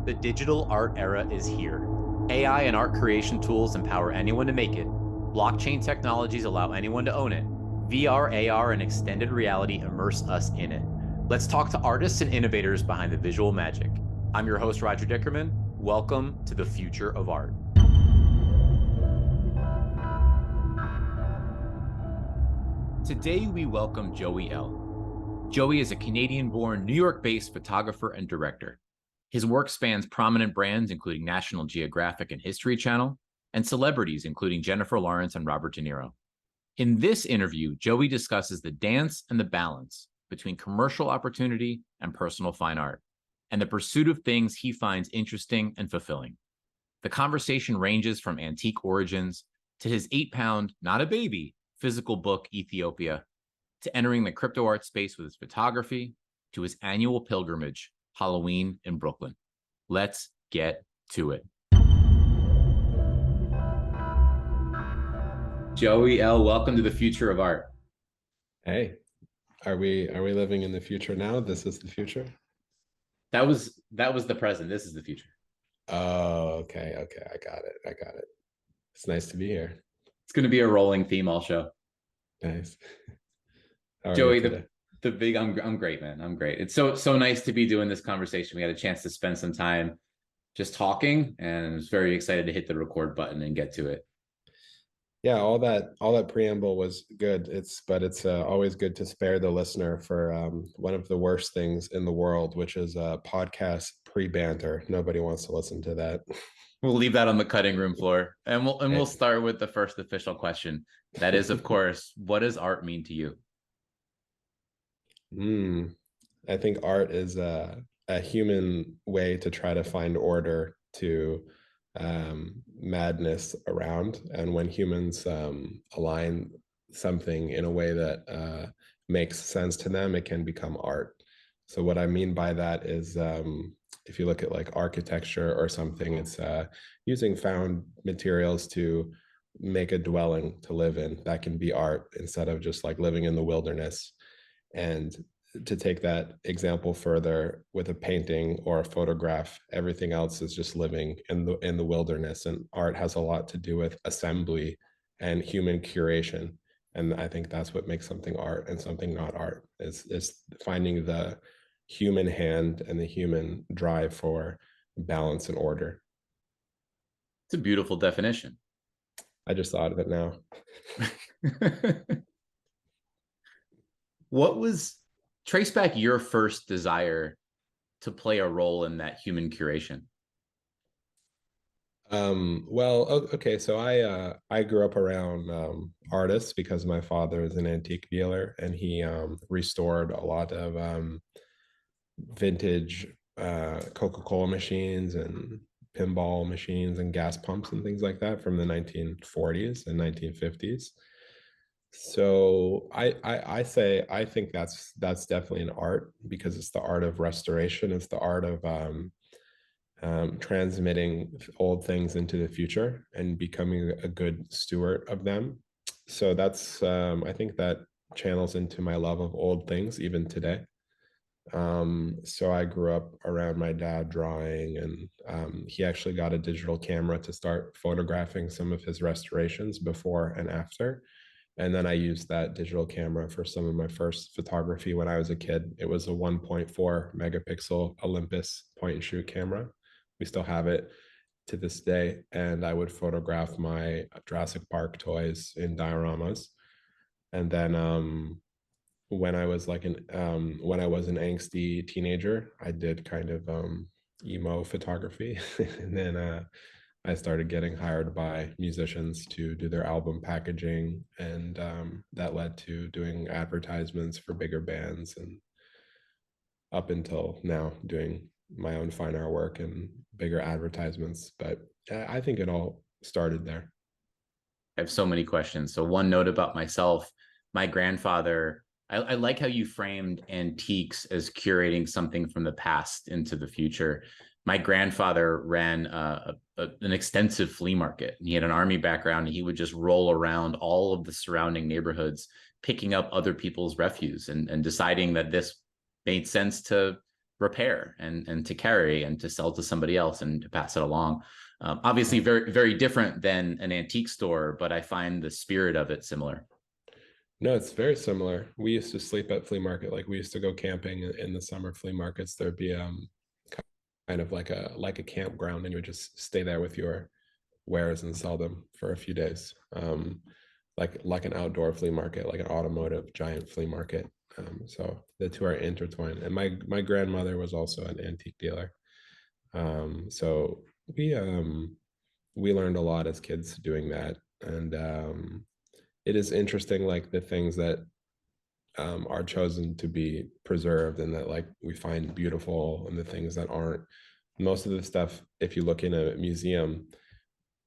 The digital art era is here. AI and art creation tools empower anyone to make it. Blockchain technologies allow anyone to own it. VR, AR, and extended reality immerse us in it. Let's talk to artists and innovators behind the visual magic. I'm your host, Roger Dickerman. Welcome to the future of art. Today, we welcome Joey L. Joey is a Canadian-born, New York-based photographer and director. His work spans prominent brands, including National Geographic and History Channel, and celebrities, including Jennifer Lawrence and Robert De Niro. In this interview, Joey discusses the dance and the balance between commercial opportunity and personal fine art, and the pursuit of things he finds interesting and fulfilling. The conversation ranges from antique origins to his 8-pound, not a baby, physical book, Ethiopia, to entering the crypto art space with his photography, to his annual pilgrimage, Halloween in Brooklyn. Let's get to it. Joey L., welcome to the future of art. Hey, are we living in the future now? This is the future? That was the present. This is the future. Oh, okay. I got it. It's nice to be here. It's going to be a rolling theme all show. Nice. Joey, I'm great, man. I'm great. It's so nice to be doing this conversation. We had a chance to spend some time just talking, and I was very excited to hit the record button and get to it. Yeah, all that preamble was good. It's always good to spare the listener for one of the worst things in the world, which is podcast pre-banter. Nobody wants to listen to that. We'll leave that on the cutting room floor, and we'll start with the first official question. That is, of course, what does art mean to you? I think art is a human way to try to find order to madness around, and when humans align something in a way that makes sense to them, it can become art. So what I mean by that is if you look at like architecture or something, it's using found materials to make a dwelling to live in. That can be art instead of just like living in the wilderness. And to take that example further with a painting or a photograph, everything else is just living in the wilderness. And art has a lot to do with assembly and human curation. And I think that's what makes something art and something not art, is finding the human hand and the human drive for balance and order. It's a beautiful definition. I just thought of it now. Trace back your first desire to play a role in that human curation? Okay. So I grew up around artists because my father is an antique dealer, and he restored a lot of vintage Coca-Cola machines and pinball machines and gas pumps and things like that from the 1940s and 1950s. So I think that's definitely an art, because it's the art of restoration. It's the art of transmitting old things into the future and becoming a good steward of them. So that's I think that channels into my love of old things even today. So I grew up around my dad drawing, and he actually got a digital camera to start photographing some of his restorations before and after. And then I used that digital camera for some of my first photography when I was a kid. It was a 1.4 megapixel Olympus point and shoot camera. We still have it to this day. And I would photograph my Jurassic Park toys in dioramas. And then when I was an angsty teenager, I did kind of emo photography. And then I started getting hired by musicians to do their album packaging, and that led to doing advertisements for bigger bands, and up until now doing my own fine art work and bigger advertisements. But I think it all started there. I have so many questions. So one note about myself, my grandfather, I like how you framed antiques as curating something from the past into the future. My grandfather ran an extensive flea market. He had an army background, and he would just roll around all of the surrounding neighborhoods, picking up other people's refuse and deciding that this made sense to repair and to carry and to sell to somebody else and to pass it along. Obviously, very, very different than an antique store, but I find the spirit of it similar. No, it's very similar. We used to sleep at flea market. Like we used to go camping in the summer flea markets. There'd be kind of like a campground, and you would just stay there with your wares and sell them for a few days. Like an outdoor flea market, like an automotive giant flea market. So the two are intertwined. And my grandmother was also an antique dealer. So we learned a lot as kids doing that. And it is interesting, like the things that are chosen to be preserved and that like we find beautiful, and the things that aren't. Most of the stuff, if you look in a museum,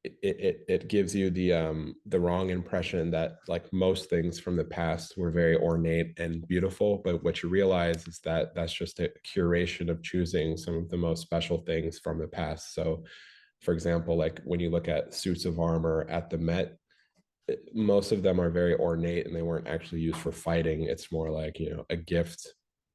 it gives you the wrong impression that like most things from the past were very ornate and beautiful, but what you realize is that that's just a curation of choosing some of the most special things from the past. So for example, like when you look at suits of armor at the Met, most of them are very ornate and they weren't actually used for fighting. It's more like, you know, a gift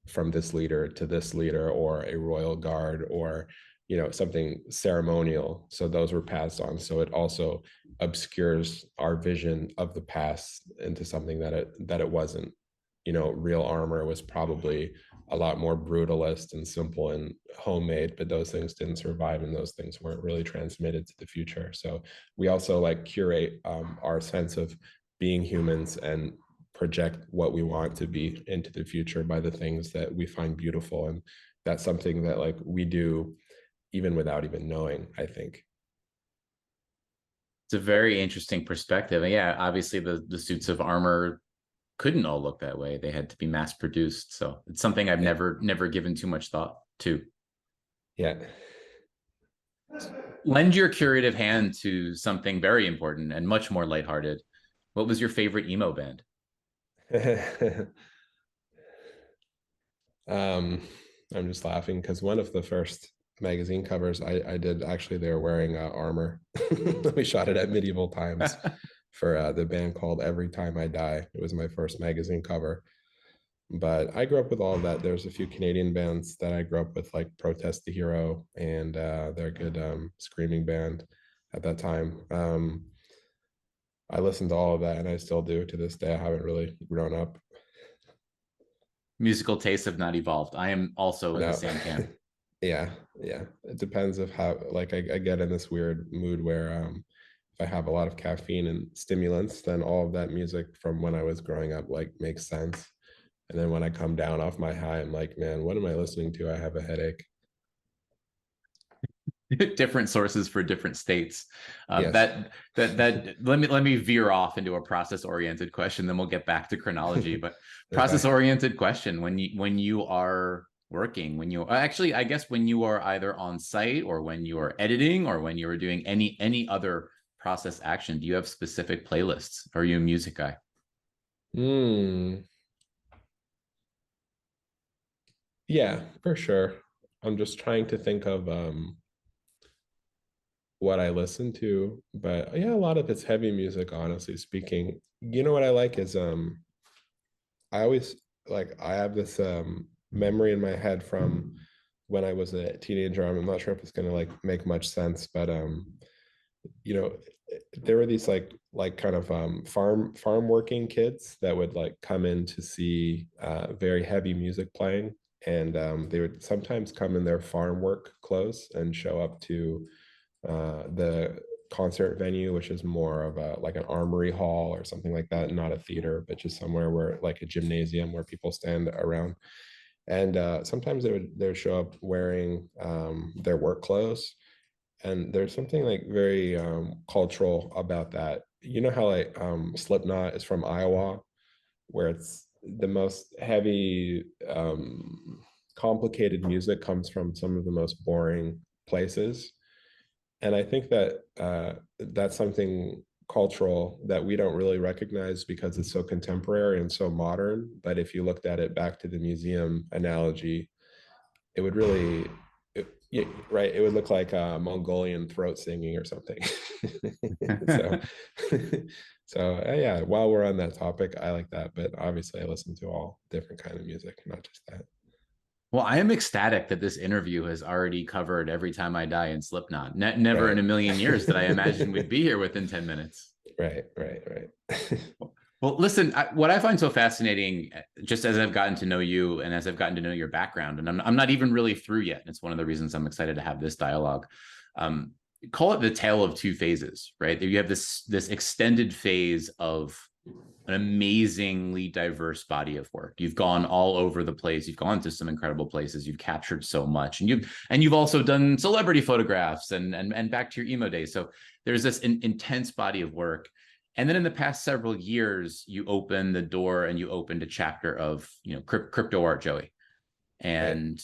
from this leader to this leader, or a royal guard, or, you know, something ceremonial. So those were passed on. So it also obscures our vision of the past into something that it wasn't. You know, real armor was probably a lot more brutalist and simple and homemade, but those things didn't survive, and those things weren't really transmitted to the future. So we also like curate our sense of being humans and project what we want to be into the future by the things that we find beautiful. And that's something that like we do even without even knowing, I think. It's a very interesting perspective. And yeah, obviously the suits of armor couldn't all look that way. They had to be mass produced. So it's something I've Yeah. never given too much thought to. Yeah. Lend your curative hand to something very important and much more lighthearted. What was your favorite emo band? um, I'm just laughing because one of the first magazine covers I did, actually they were wearing armor. We shot it at medieval times for the band called Every Time I Die. It was my first magazine cover. But I grew up with all of that. There's a few Canadian bands that I grew up with, like Protest the Hero, and they're a good screaming band at that time. I listened to all of that, and I still do to this day. I haven't really grown up. Musical tastes have not evolved. I am also in the No. same camp. Yeah, yeah. It depends of how, like I get in this weird mood where if I have a lot of caffeine and stimulants, then all of that music from when I was growing up like makes sense. And then when I come down off my high, I'm like, man, what am I listening to? I have a headache. Different sources for different states. Yes. That let me veer off into a process oriented question, then we'll get back to chronology. But Okay. process oriented question: when you are working, when you actually, I guess when you are either on site or when you are editing or when you are doing any other process action, do you have specific playlists? Or are you a music guy? Hmm. Yeah, for sure. I'm just trying to think of what I listen to, but yeah, a lot of it's heavy music, honestly speaking. You know what I like is I always like I have this memory in my head from when I was a teenager. I'm not sure if it's gonna like make much sense, but you know, there were these like kind of farm working kids that would like come in to see very heavy music playing, and they would sometimes come in their farm work clothes and show up to the concert venue, which is more of a like an armory hall or something like that, not a theater, but just somewhere where like a gymnasium where people stand around. And sometimes they would show up wearing their work clothes, and there's something like very cultural about that. You know how like Slipknot is from Iowa, where it's the most heavy, complicated music comes from some of the most boring places. And I think that that's something cultural that we don't really recognize because it's so contemporary and so modern. But if you looked at it back to the museum analogy, it would really, right, it would look like a Mongolian throat singing or something. So, so yeah, while we're on that topic, I like that. But obviously, I listen to all different kind of music, not just that. Well, I am ecstatic that this interview has already covered Every Time I Die and Slipknot. Never in Right. a million years did I imagine we'd be here within 10 minutes. Right, right, right. Well, listen, what I find so fascinating, just as I've gotten to know you and as I've gotten to know your background, and I'm not even really through yet. And it's one of the reasons I'm excited to have this dialogue. Um, Call it the tale of two phases, right? You have this extended phase of an amazingly diverse body of work. You've gone all over the place. You've gone to some incredible places. You've captured so much, and you've also done celebrity photographs and back to your emo days. So there's this intense body of work. And then in the past several years, you opened the door and you opened a chapter of crypto art, Joey. Right. And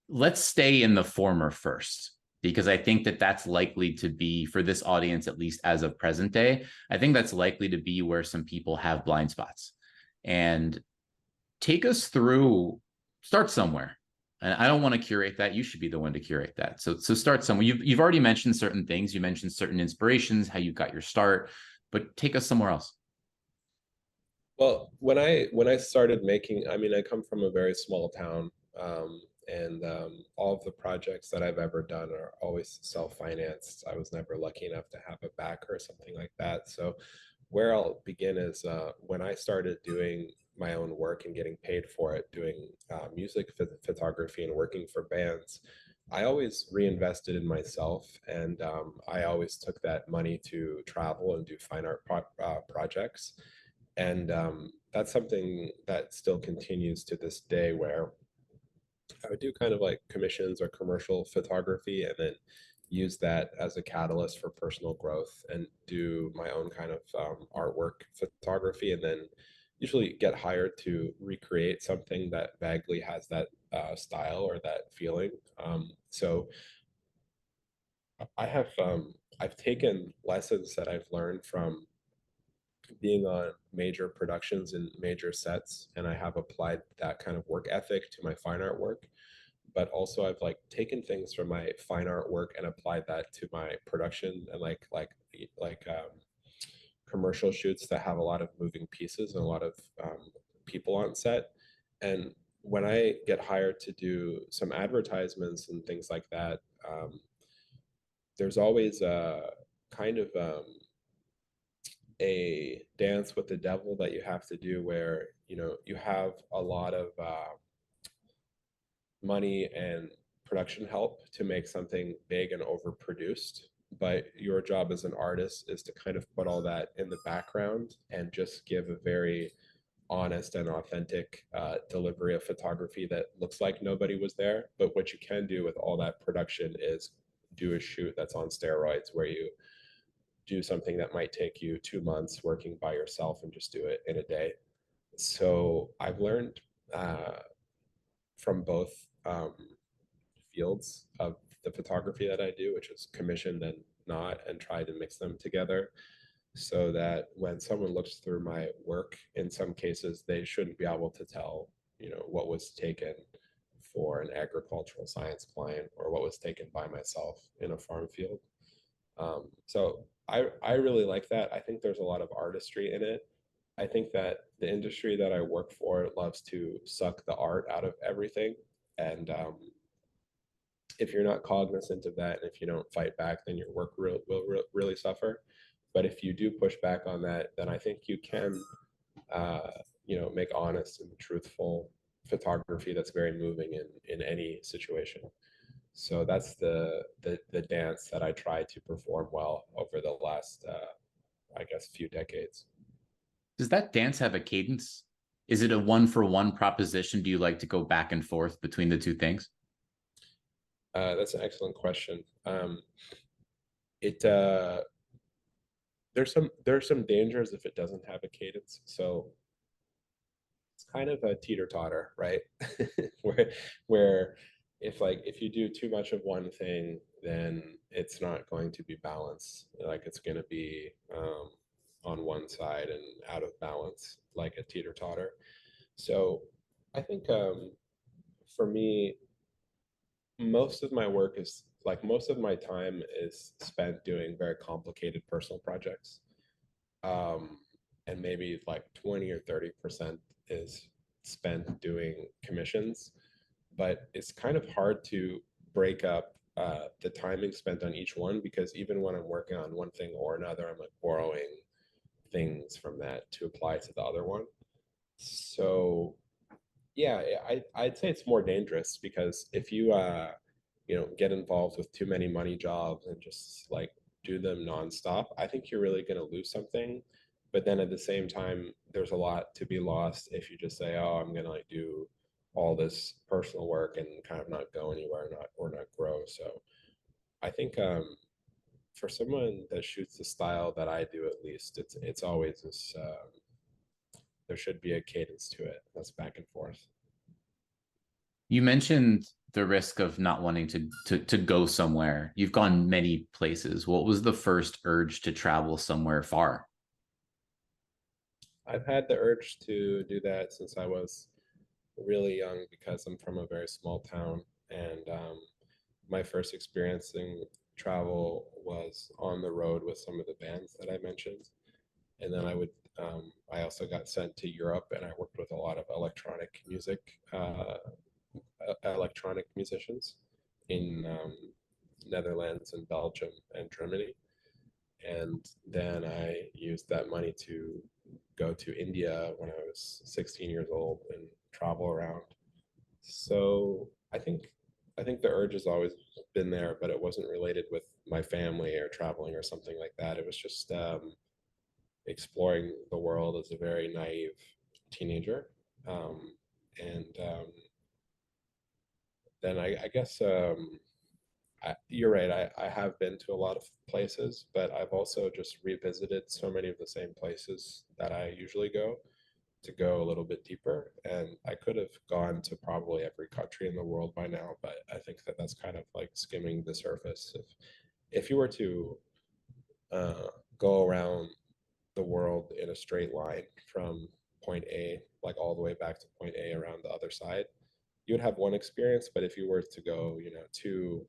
let's stay in the former first, because I think that that's likely to be, for this audience, at least as of present day, I think that's likely to be where some people have blind spots. And take us through, start somewhere. And I don't want to curate that. You should be the one to curate that. So start somewhere. You've already mentioned certain things. You mentioned certain inspirations, how you got your start, but take us somewhere else. Well, when I started making, I mean, I come from a very small town, and all of the projects that I've ever done are always self-financed. I was never lucky enough to have a backer or something like that. So, where I'll begin is when I started doing my own work and getting paid for it, doing music photography and working for bands. I always reinvested in myself, and I always took that money to travel and do fine art projects. And that's something that still continues to this day, where I would do kind of like commissions or commercial photography and then use that as a catalyst for personal growth and do my own kind of artwork photography, and then usually get hired to recreate something that vaguely has that style or that feeling. So I have I've taken lessons that I've learned from being on major productions and major sets, and I have applied that kind of work ethic to my fine art work. But also I've like taken things from my fine art work and applied that to my production and commercial shoots that have a lot of moving pieces and a lot of people on set. And when I get hired to do some advertisements and things like that, there's always a kind of a dance with the devil that you have to do, where you have a lot of money and production help to make something big and overproduced, but your job as an artist is to kind of put all that in the background and just give a very honest and authentic delivery of photography that looks like nobody was there. But what you can do with all that production is do a shoot that's on steroids, where you do something that might take you 2 months working by yourself and just do it in a day. So I've learned uh, from both fields of the photography that I do, which is commissioned and not, and try to mix them together so that when someone looks through my work, in some cases, they shouldn't be able to tell, what was taken for an agricultural science client or what was taken by myself in a farm field. So I really like that. I think there's a lot of artistry in it. I think that the industry that I work for loves to suck the art out of everything. And if you're not cognizant of that, and if you don't fight back, then your work will really suffer. But if you do push back on that, then I think you can, make honest and truthful photography that's very moving in any situation. So that's the dance that I try to perform well over the last, I guess, few decades. Does that dance have a cadence? Is it a one for one proposition? Do you like to go back and forth between the two things? That's an excellent question. It there's some dangers if it doesn't have a cadence. So it's kind of a teeter totter, right? where where if you do too much of one thing, then it's not going to be balanced. Like it's going to be on one side and out of balance, like a teeter totter. So I think for me, most of my time is spent doing very complicated personal projects, um, and maybe like 20 or 30% is spent doing commissions. but it's kind of hard to break up the timing spent on each one, because even when I'm working on one thing or another, I'm like borrowing things from that to apply to the other one. So yeah, I'd say it's more dangerous, because if you get involved with too many money jobs and just like do them nonstop, I think you're really going to lose something. But then at the same time, there's a lot to be lost if you just say, "Oh, I'm going to like do all this personal work and kind of not go anywhere, not grow." So I think for someone that shoots the style that I do, at least it's always this. There should be a cadence to it that's back and forth. You mentioned the risk of not wanting to go somewhere. You've gone many places. What was the first urge to travel somewhere far? I've had the urge to do that since I was really young, because I'm from a very small town, and my first experience in travel was on the road with some of the bands that I mentioned, and then I also got sent to Europe, and I worked with a lot of electronic musicians in Netherlands and Belgium and Germany. And then I used that money to go to India when I was 16 years old and travel around. So I think the urge has always been there, but it wasn't related with my family or traveling or something like that. It was just exploring the world as a very naive teenager. And then I guess you're right. I have been to a lot of places, but I've also just revisited so many of the same places that I usually go, to go a little bit deeper. And I could have gone to probably every country in the world by now, but I think that that's kind of like skimming the surface. If you were to uh, go around the world in a straight line from point A, like all the way back to point A around the other side, you would have one experience. But if you were to go, 2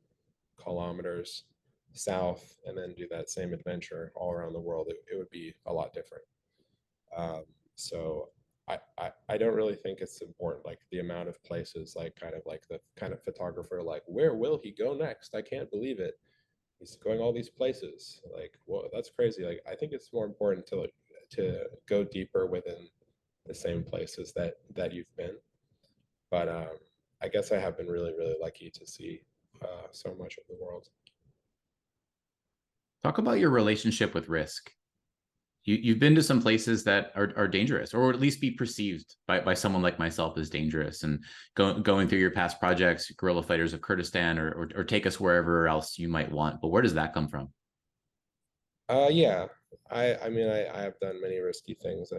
kilometers south and then do that same adventure all around the world, it would be a lot different. So I don't really think it's important, like the amount of places, like kind of like the kind of photographer, like where will he go next? I can't believe it. He's going all these places. Like, well, that's crazy. Like, I think it's more important to go deeper within the same places that you've been. But I guess I have been really, really lucky to see so much of the world. Talk about your relationship with risk. You've been to some places that are dangerous, or at least be perceived by someone like myself as dangerous. And going through your past projects, Guerrilla Fighters of Kurdistan, or take us wherever else you might want. But where does that come from? Yeah, I mean, I have done many risky things,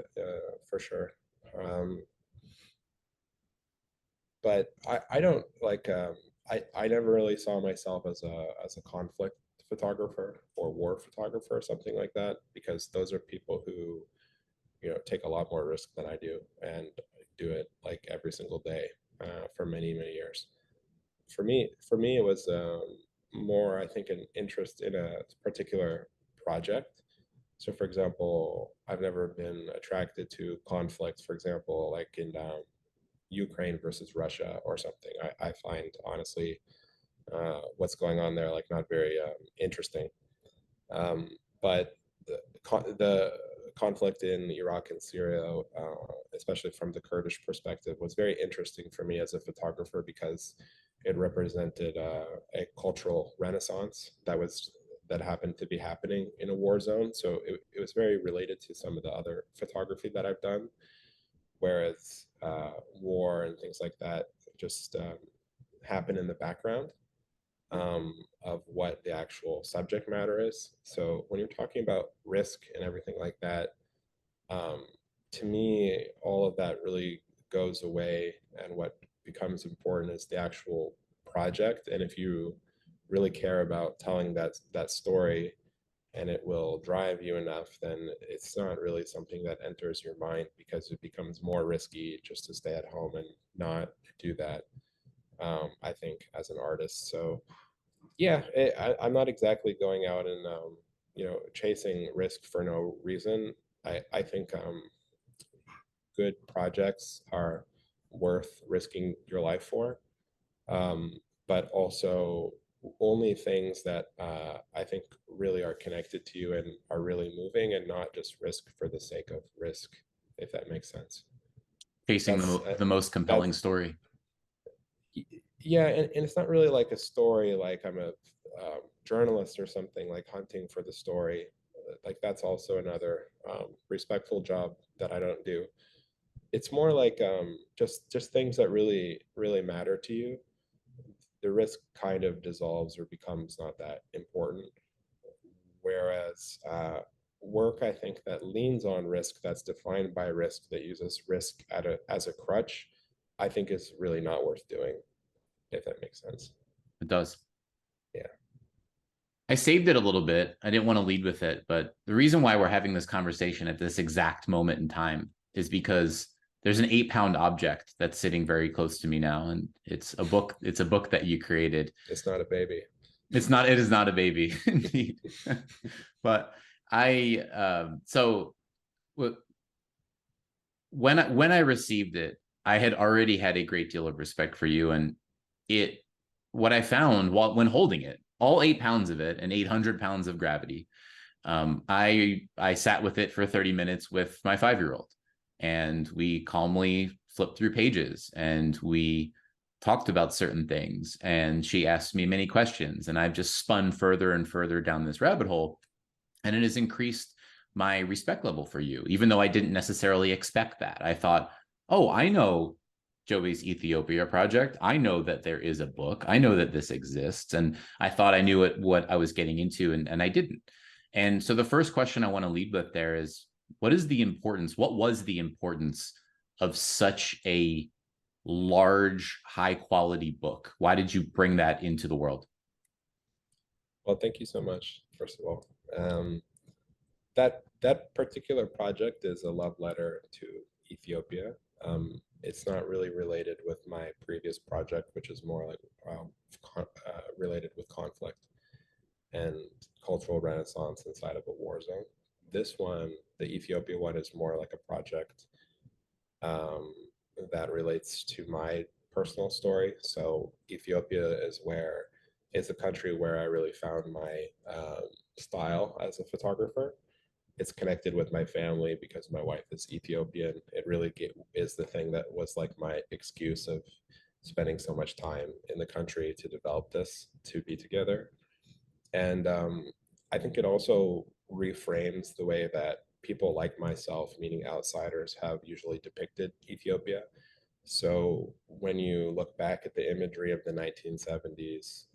for sure. Um, but I don't like I never really saw myself as a conflict photographer or war photographer or something like that, because those are people who take a lot more risk than I do, and do it like every single day for many, many years. For me, it was more, I think, an interest in a particular project. So, for example, I've never been attracted to conflict, for example, like in Ukraine versus Russia or something. I find, honestly, what's going on there like not very interesting. Um, but the conflict in Iraq and Syria, especially from the Kurdish perspective, was very interesting for me as a photographer, because it represented a cultural renaissance that happened to be happening in a war zone. So it was very related to some of the other photography that I've done, whereas war and things like that just happen in the background of what the actual subject matter is. So when you're talking about risk and everything like that, um, to me, all of that really goes away, and what becomes important is the actual project. And if you really care about telling that story, and it will drive you enough, then it's not really something that enters your mind, because it becomes more risky just to stay at home and not do that. I think, as an artist. So yeah, I'm not exactly going out and chasing risk for no reason. I think good projects are worth risking your life for. um, but also only things that I think really are connected to you and are really moving, and not just risk for the sake of risk, if that makes sense. Chasing That's the most compelling that's story. yeah, and it's not really like a story like I'm a journalist or something, like hunting for the story. Like that's also another respectful job that I don't do. It's more like just things that really matter to you. The risk kind of dissolves or becomes not that important. Whereas work, I think, that leans on risk, that's defined by risk, that uses risk as a crutch, I think is really not worth doing, if that makes sense. It does. Yeah. I saved it a little bit. I didn't want to lead with it, but the reason why we're having this conversation at this exact moment in time is because there's an 8-pound object that's sitting very close to me now, and it's a book. It's a book that you created. It's not a baby. It's not. It is not a baby, indeed. But I so when I received it, I had already had a great deal of respect for you, and it what I found when holding it, all 8 pounds of it and 800 pounds of gravity, I sat with it for 30 minutes with my 5-year-old, and we calmly flipped through pages and we talked about certain things, and she asked me many questions, and I've just spun further and further down this rabbit hole, and it has increased my respect level for you, even though I didn't necessarily expect that. I thought, oh, I know Joey's Ethiopia project. I know that there is a book. I know that this exists. And I thought I knew what I was getting into, and I didn't. And so the first question I want to lead with there is, what is the importance? What was the importance of such a large, high quality book? Why did you bring that into the world? Well, thank you so much, first of all. That particular project is a love letter to Ethiopia. It's not really related with my previous project, which is more like related with conflict and cultural renaissance inside of a war zone. This one, the Ethiopia one, is more like a project um, that relates to my personal story. So Ethiopia is a country where I really found my style as a photographer. It's connected with my family because my wife is Ethiopian. It really is the thing that was like my excuse of spending so much time in the country to develop this, to be together. And I think it also reframes the way that people like myself, meaning outsiders, have usually depicted Ethiopia. So when you look back at the imagery of the 1970s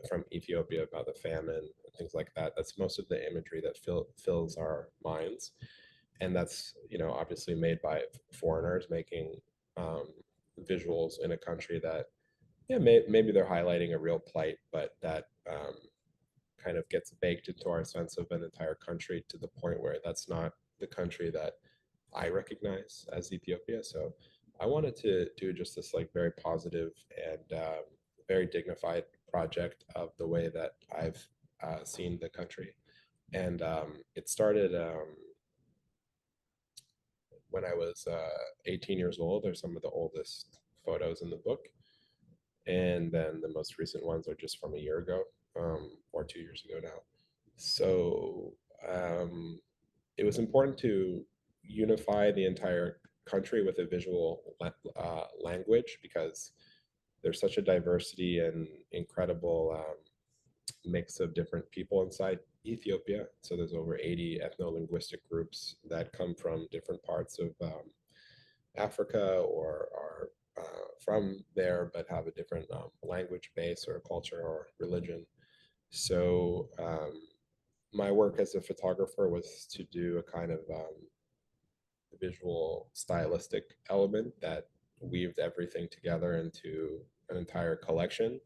from Ethiopia about the famine and things like that, that's most of the imagery that fills our minds. And that's, obviously made by foreigners making visuals in a country that, yeah, maybe they're highlighting a real plight, but that kind of gets baked into our sense of an entire country to the point where that's not the country that I recognize as Ethiopia. So I wanted to do just this like very positive and very dignified project of the way that I've seen the country. And it started when I was 18 years old. Are some of the oldest photos in the book. And then the most recent ones are just from a year ago, or 2 years ago now. So it was important to unify the entire country with a visual language, because there's such a diversity and incredible mix of different people inside Ethiopia. So there's over 80 ethno-linguistic groups that come from different parts of Africa, or are from there but have a different language base or culture or religion. So my work as a photographer was to do a kind of visual stylistic element that weaved everything together into an entire collection,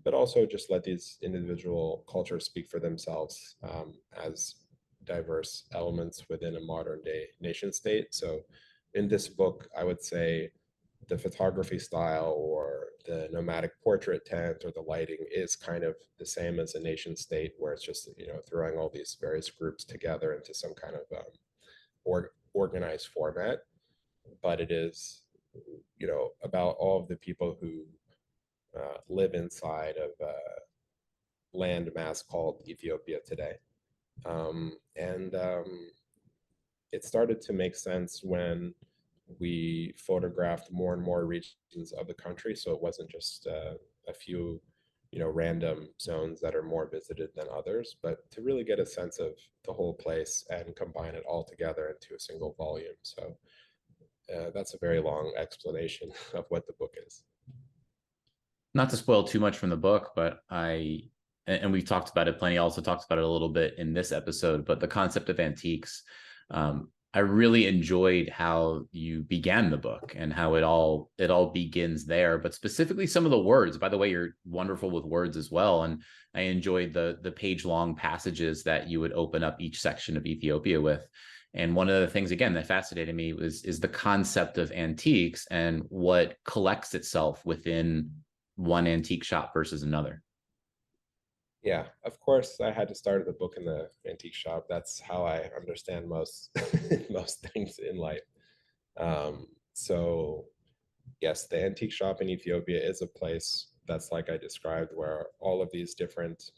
but also just let these individual cultures speak for themselves as diverse elements within a modern day nation state. So in this book, I would say the photography style or the nomadic portrait tent or the lighting is kind of the same as a nation state, where it's just, throwing all these various groups together into some kind of organized format. But it is, about all of the people who live inside of land mass called Ethiopia today. And it started to make sense when we photographed more and more regions of the country. So it wasn't just a few, random zones that are more visited than others, but to really get a sense of the whole place and combine it all together into a single volume. So that's a very long explanation of what the book is. Not to spoil too much from the book, but and we've talked about it plenty, also talked about it a little bit in this episode, but the concept of antiques, I really enjoyed how you began the book and how it all begins there, but specifically some of the words. By the way, you're wonderful with words as well. And I enjoyed the page-long passages that you would open up each section of Ethiopia with. And one of the things, again, that fascinated me is the concept of antiques and what collects itself within one antique shop versus another. Yeah, of course, I had to start the book in the antique shop. That's how I understand most most things in life. So yes, the antique shop in Ethiopia is a place that's like I described, where all of these different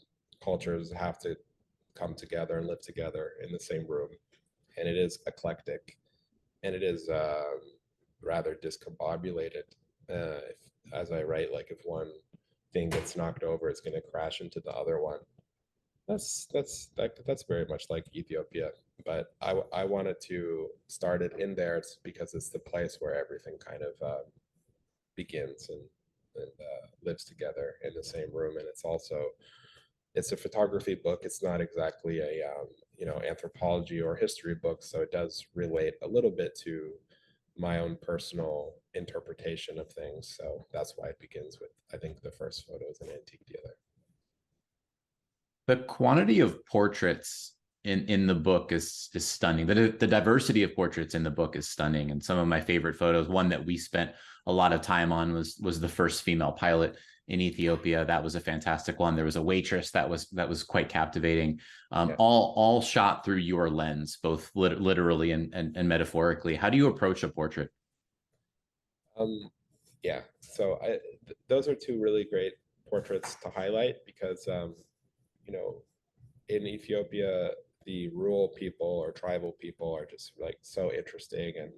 cultures have to come together and live together in the same room. And it is eclectic, and it is rather discombobulated. If, as I write, like if one thing gets knocked over, it's going to crash into the other one. That's very much like Ethiopia. But I wanted to start it in there because it's the place where everything kind of begins and lives together in the same room. And it's a photography book. It's not exactly a anthropology or history book, so it does relate a little bit to my own personal interpretation of things. So that's why it begins with, I think, the first photo is an antique dealer. The quantity of portraits in the book is stunning. The diversity of portraits in the book is stunning. And some of my favorite photos, one that we spent a lot of time on was the first female pilot in Ethiopia. That was a fantastic one. There was a waitress that was quite captivating. Yeah. All shot through your lens, both literally and metaphorically. How do you approach a portrait? Yeah. So those are two really great portraits to highlight because you know, in Ethiopia, the rural people or tribal people are just like so interesting and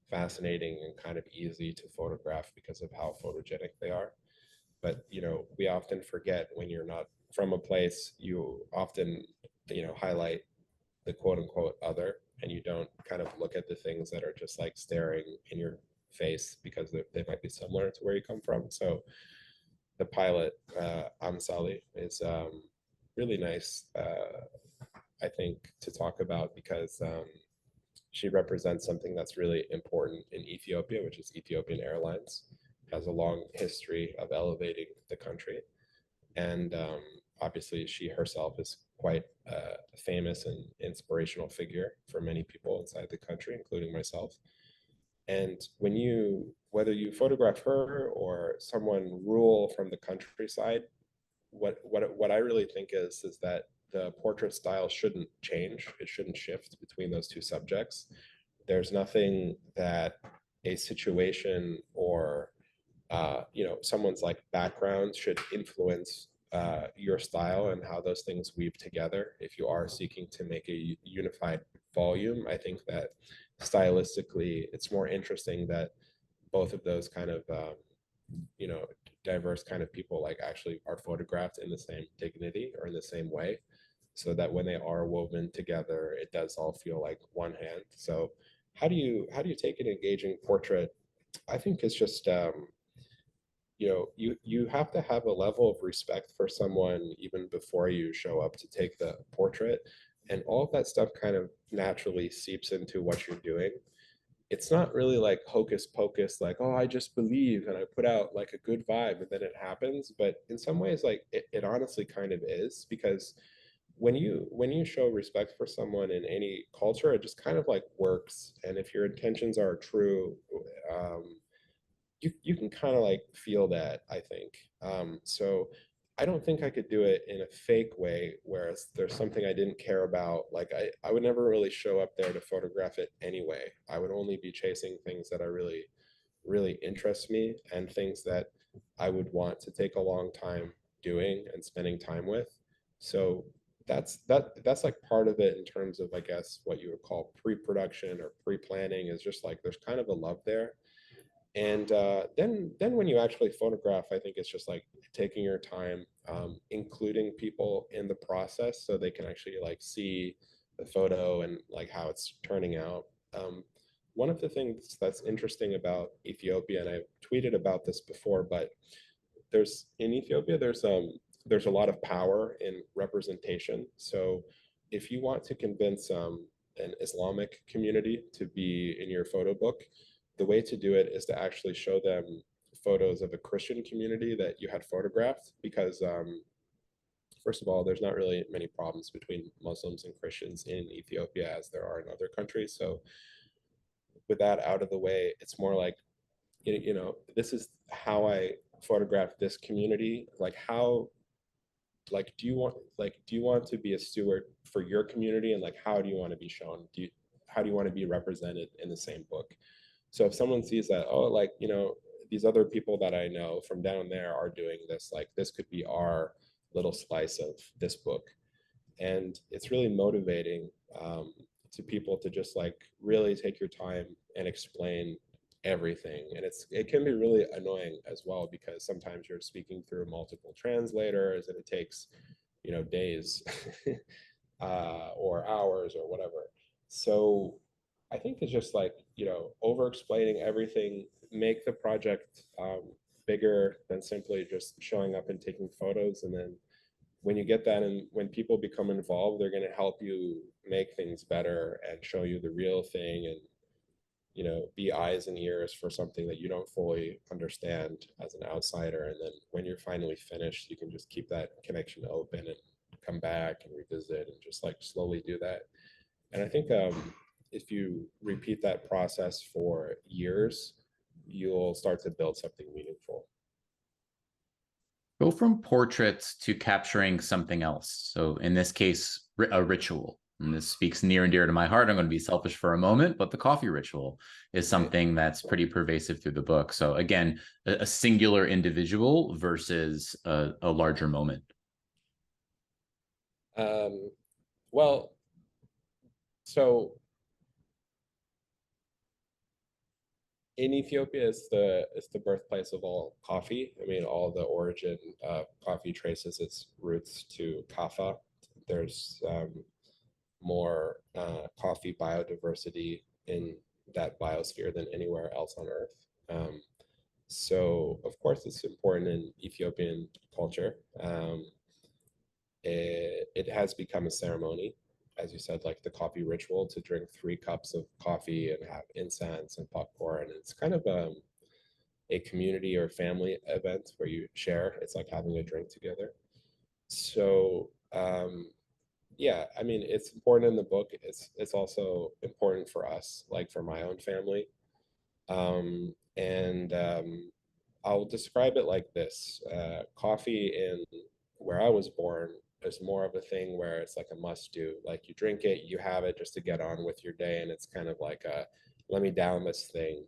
fascinating and kind of easy to photograph because of how photogenic they are. But we often forget when you're not from a place, you often highlight the quote unquote other, and you don't kind of look at the things that are just like staring in your face because they might be similar to where you come from. So the pilot, Amsali, is really nice, I think, to talk about because she represents something that's really important in Ethiopia, which is Ethiopian Airlines. Has a long history of elevating the country. And obviously, she herself is quite a famous and inspirational figure for many people inside the country, including myself. And whether you photograph her or someone rural from the countryside, what I really think is that the portrait style shouldn't change. It shouldn't shift between those two subjects. There's nothing that a situation or someone's like background should influence your style and how those things weave together. If you are seeking to make a unified volume, I think that stylistically it's more interesting that both of those kind of you know diverse kind of people like actually are photographed in the same dignity or in the same way, so that when they are woven together it does all feel like one hand. So how do you take an engaging portrait? I think it's just you have to have a level of respect for someone even before you show up to take the portrait, and all of that stuff kind of naturally seeps into what you're doing. It's not really like hocus pocus, like, oh, I just believe and I put out like a good vibe and then it happens. But in some ways, like it honestly kind of is, because when you show respect for someone in any culture, it just kind of like works. And if your intentions are true, um, you can kind of like feel that, I think. So I don't think I could do it in a fake way, whereas there's something I didn't care about. Like I would never really show up there to photograph it anyway. I would only be chasing things that are really, really interest me and things that I would want to take a long time doing and spending time with. So that's like part of it in terms of, I guess, what you would call pre-production or pre-planning, is just like there's kind of a love there. And then when you actually photograph, I think it's just like taking your time, including people in the process so they can actually like see the photo and like how it's turning out. Um, One of the things that's interesting about Ethiopia, and I've tweeted about this before, but there's in Ethiopia, there's a lot of power in representation. So if you want to convince an Islamic community to be in your photo book, the way to do it is to actually show them photos of a Christian community that you had photographed, because first of all, there's not really many problems between Muslims and Christians in Ethiopia as there are in other countries. So with that out of the way, it's more like, you know, this is how I photograph this community. Like how, like, do you want to be a steward for your community, and like, how do you want to be shown? How do you want to be represented in the same book? So if someone sees that, oh, like, you know, these other people that I know from down there are doing this, like this could be our little slice of this book. And it's really motivating, to people to just like really take your time and explain everything. And it can be really annoying as well, because sometimes you're speaking through multiple translators and it takes, you know, days or hours or whatever. So I think it's just like, you know, over explaining everything, make the project bigger than simply just showing up and taking photos. And then when you get that, and when people become involved, they're going to help you make things better and show you the real thing, and, you know, be eyes and ears for something that you don't fully understand as an outsider. And then when you're finally finished, you can just keep that connection open and come back and revisit and just like slowly do that. And I think if you repeat that process for years, you'll start to build something meaningful. Go from portraits to capturing something else. So in this case, a ritual. And this speaks near and dear to my heart. I'm going to be selfish for a moment, but the coffee ritual is something that's pretty pervasive through the book. So again, a singular individual versus a larger moment. Well, so in Ethiopia, it's the birthplace of all coffee. I mean, all the origin of coffee traces its roots to Kaffa. There's more coffee biodiversity in that biosphere than anywhere else on Earth. So, of course, it's important in Ethiopian culture. It has become a ceremony, as you said, like the coffee ritual, to drink 3 cups of coffee and have incense and popcorn. It's kind of a community or family event where you share. It's like having a drink together. So yeah, I mean, it's important in the book. It's also important for us, like for my own family. And I'll describe it like this: coffee in where I was born is more of a thing where it's like a must do. Like you drink it, you have it just to get on with your day, and it's kind of like a let me down this thing,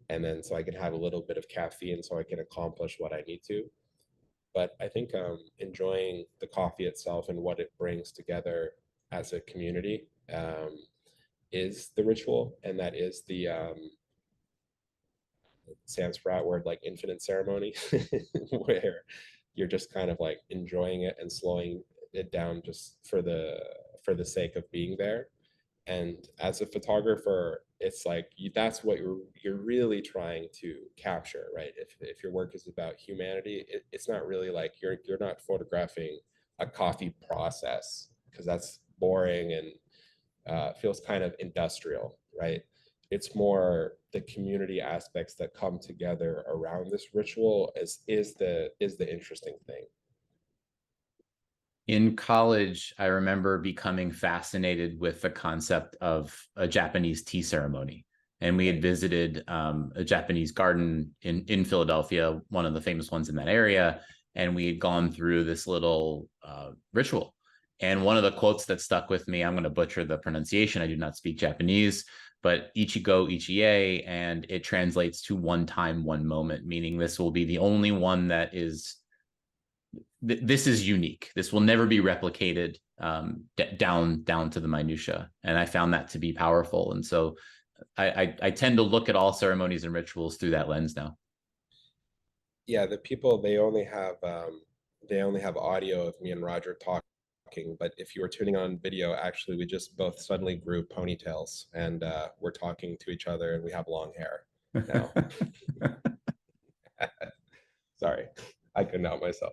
and then so I can have a little bit of caffeine so I can accomplish what I need to. But I think enjoying the coffee itself and what it brings together as a community is the ritual, and that is the Sanskrit word like infinite ceremony, where you're just kind of like enjoying it and slowing it down just for the sake of being there. And as a photographer, it's like that's what you're really trying to capture, right? If your work is about humanity, it's not really like you're not photographing a coffee process, because that's boring and feels kind of industrial, right? It's more the community aspects that come together around this ritual is the interesting thing. In college, I remember becoming fascinated with the concept of a Japanese tea ceremony. And we had visited a Japanese garden in Philadelphia, one of the famous ones in that area. And we had gone through this little ritual. And one of the quotes that stuck with me, I'm going to butcher the pronunciation. I do not speak Japanese, but Ichigo Ichie, and it translates to one time, one moment, meaning this will be the only one that is this is unique. This will never be replicated down to the minutia, and I found that to be powerful. And so I tend to look at all ceremonies and rituals through that lens now. Yeah, the people they only have audio of me and Roger talking, but if you were tuning on video, actually we just both suddenly grew ponytails and we're talking to each other and we have long hair now. Sorry, I couldn't help myself.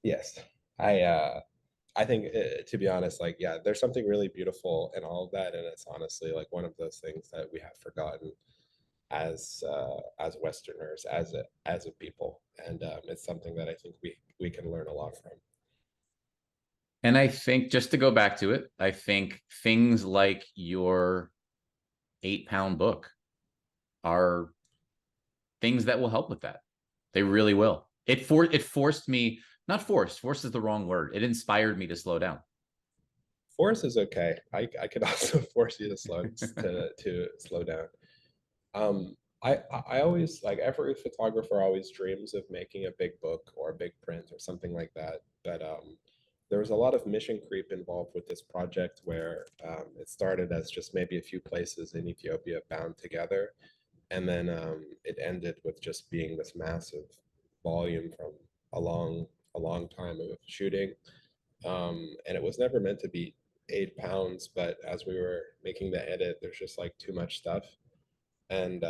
Yes, I think to be honest, like yeah, there's something really beautiful in all of that, and it's honestly like one of those things that we have forgotten as Westerners, as a people, and it's something that I think we can learn a lot from. And I think just to go back to it, I think things like your 8-pound book are things that will help with that. They really will. It forced me, not forced, force is the wrong word. It inspired me to slow down. Force is okay. I could also force you to slow down. Um, I always like every photographer always dreams of making a big book or a big print or something like that. But there was a lot of mission creep involved with this project where it started as just maybe a few places in Ethiopia bound together, and then it ended with just being this massive volume from a long a long time of shooting. And it was never meant to be 8 pounds, but as we were making the edit, there's just like too much stuff. And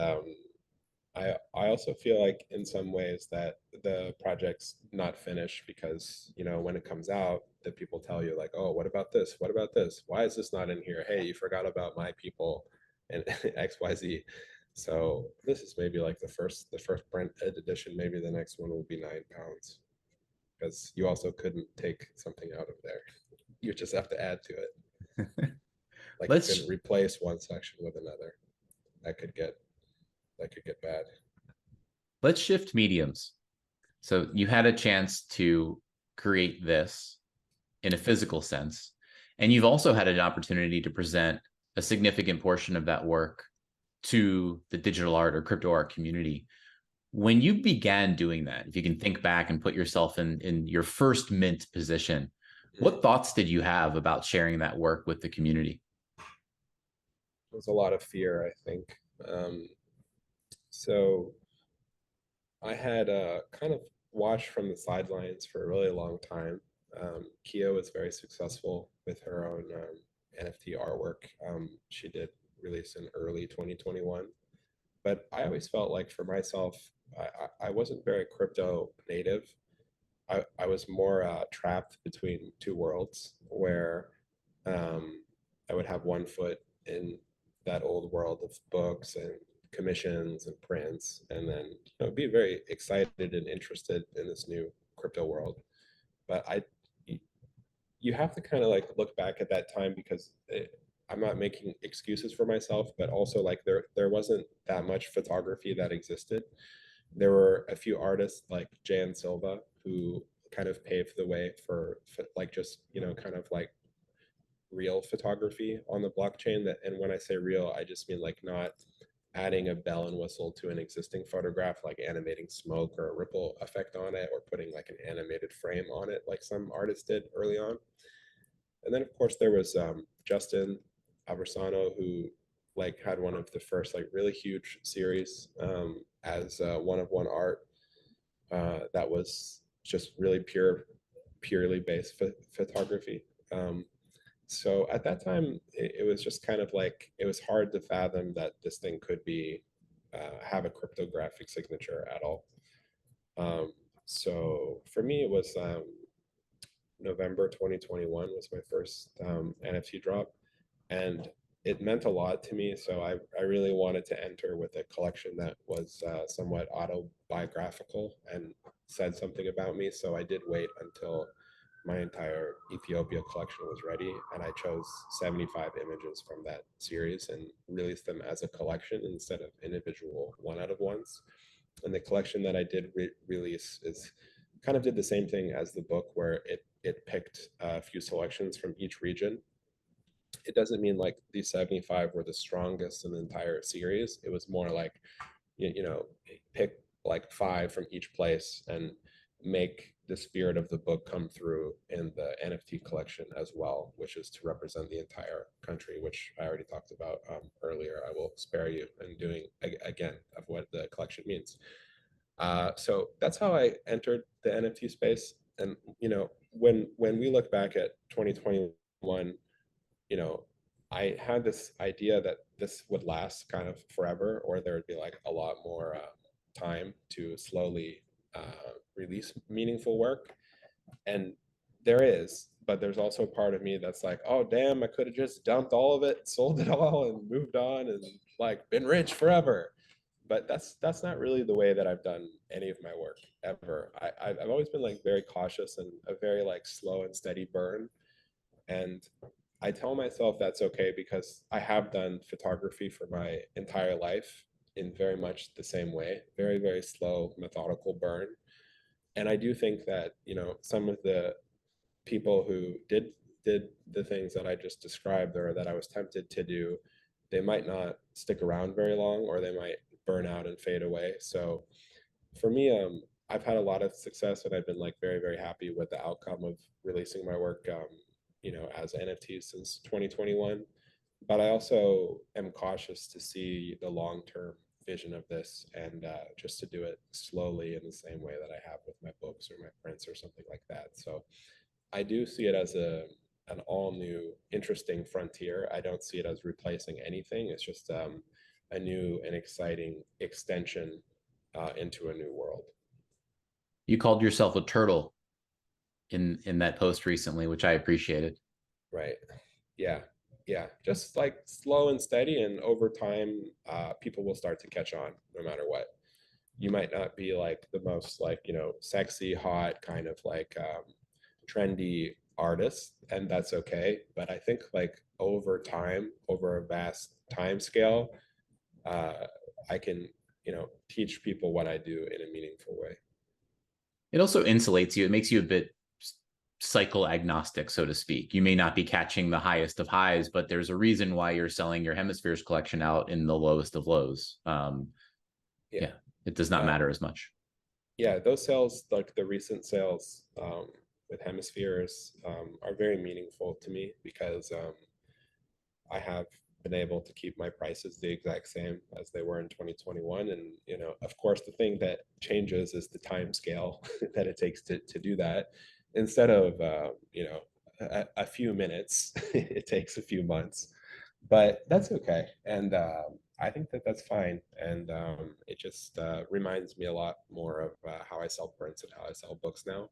I also feel like in some ways that the project's not finished because, you know, when it comes out, the people tell you like, oh, what about this? What about this? Why is this not in here? Hey, you forgot about my people and XYZ. So this is maybe like the first print edition. Maybe the next one will be 9 pounds because you also couldn't take something out of there. You just have to add to it. Like you let's couldn't replace one section with another. That could get bad. let's shift mediums. So you had a chance to create this in a physical sense, and you've also had an opportunity to present a significant portion of that work to the digital art or crypto art community. When you began doing that, if you can think back and put yourself in your first mint position, what thoughts did you have about sharing that work with the community? There's a lot of fear, I think. So I had kind of watched from the sidelines for a really long time. Kia was very successful with her own NFT artwork. She did release in early 2021. But I always felt like for myself, I wasn't very crypto native. I was more trapped between two worlds where I would have one foot in that old world of books and commissions and prints, and then be very excited and interested in this new crypto world. But you have to kind of like look back at that time because I'm not making excuses for myself, but also like there wasn't that much photography that existed. There were a few artists like Jan Silva who kind of paved the way for like just kind of like real photography on the blockchain. That, and when I say real, I just mean like not adding a bell and whistle to an existing photograph, like animating smoke or a ripple effect on it, or putting like an animated frame on it, like some artists did early on. And then of course there was Justin Aversano, who like had one of the first like really huge series as one of one art that was just really purely based photography. So at that time, it was just kind of like it was hard to fathom that this thing could be have a cryptographic signature at all. So for me, it was November 2021 was my first NFT drop, and it meant a lot to me. So I really wanted to enter with a collection that was somewhat autobiographical and said something about me. So I did wait until my entire Ethiopia collection was ready, and I chose 75 images from that series and released them as a collection instead of individual one out of ones. And the collection that I did release is kind of did the same thing as the book, where it picked a few selections from each region, It doesn't mean like these 75 were the strongest in the entire series. It was more like, you know, pick like five from each place and make the spirit of the book come through in the NFT collection as well, which is to represent the entire country, which I already talked about earlier. I will spare you in doing again of what the collection means. So that's how I entered the NFT space. And you know, when we look back at 2021, you know, I had this idea that this would last kind of forever, or there would be like a lot more time to slowly release meaningful work. And there is, but there's also a part of me that's like, oh, damn, I could have just dumped all of it, sold it all, and moved on and like been rich forever. But that's not really the way that I've done any of my work ever. I've always been like very cautious and a very like slow and steady burn. And I tell myself that's okay because I have done photography for my entire life in very much the same way, very, very slow, methodical burn. And I do think that, you know, some of the people who did the things that I just described or that I was tempted to do, they might not stick around very long or they might burn out and fade away. So for me, I've had a lot of success and I've been like very, very happy with the outcome of releasing my work, you know, as NFTs since 2021. But I also am cautious to see the long-term vision of this and just to do it slowly in the same way that I have with my books or my prints or something like that. So I do see it as an all new, interesting frontier. I don't see it as replacing anything. It's just a new and exciting extension into a new world. You called yourself a turtle in that post recently, which I appreciated. Right. Yeah. Yeah. Just like slow and steady, and over time, people will start to catch on no matter what. You might not be like the most like, you know, sexy, hot, kind of like trendy artist, and that's okay. But I think like over time, over a vast time scale, uh, I can, you know, teach people what I do in a meaningful way. It also insulates you. It makes you a bit cycle agnostic, so to speak. You may not be catching the highest of highs, but there's a reason why you're selling your hemispheres collection out in the lowest of lows. Yeah. Yeah, it does not Uh, matter as much. yeah, those sales, like the recent sales with hemispheres, are very meaningful to me because I have been able to keep my prices the exact same as they were in 2021. And, you know, of course, the thing that changes is the time scale that it takes to do that. Instead of, you know, a few minutes, it takes a few months, but that's okay. And I think that that's fine. And it just reminds me a lot more of how I sell prints and how I sell books now.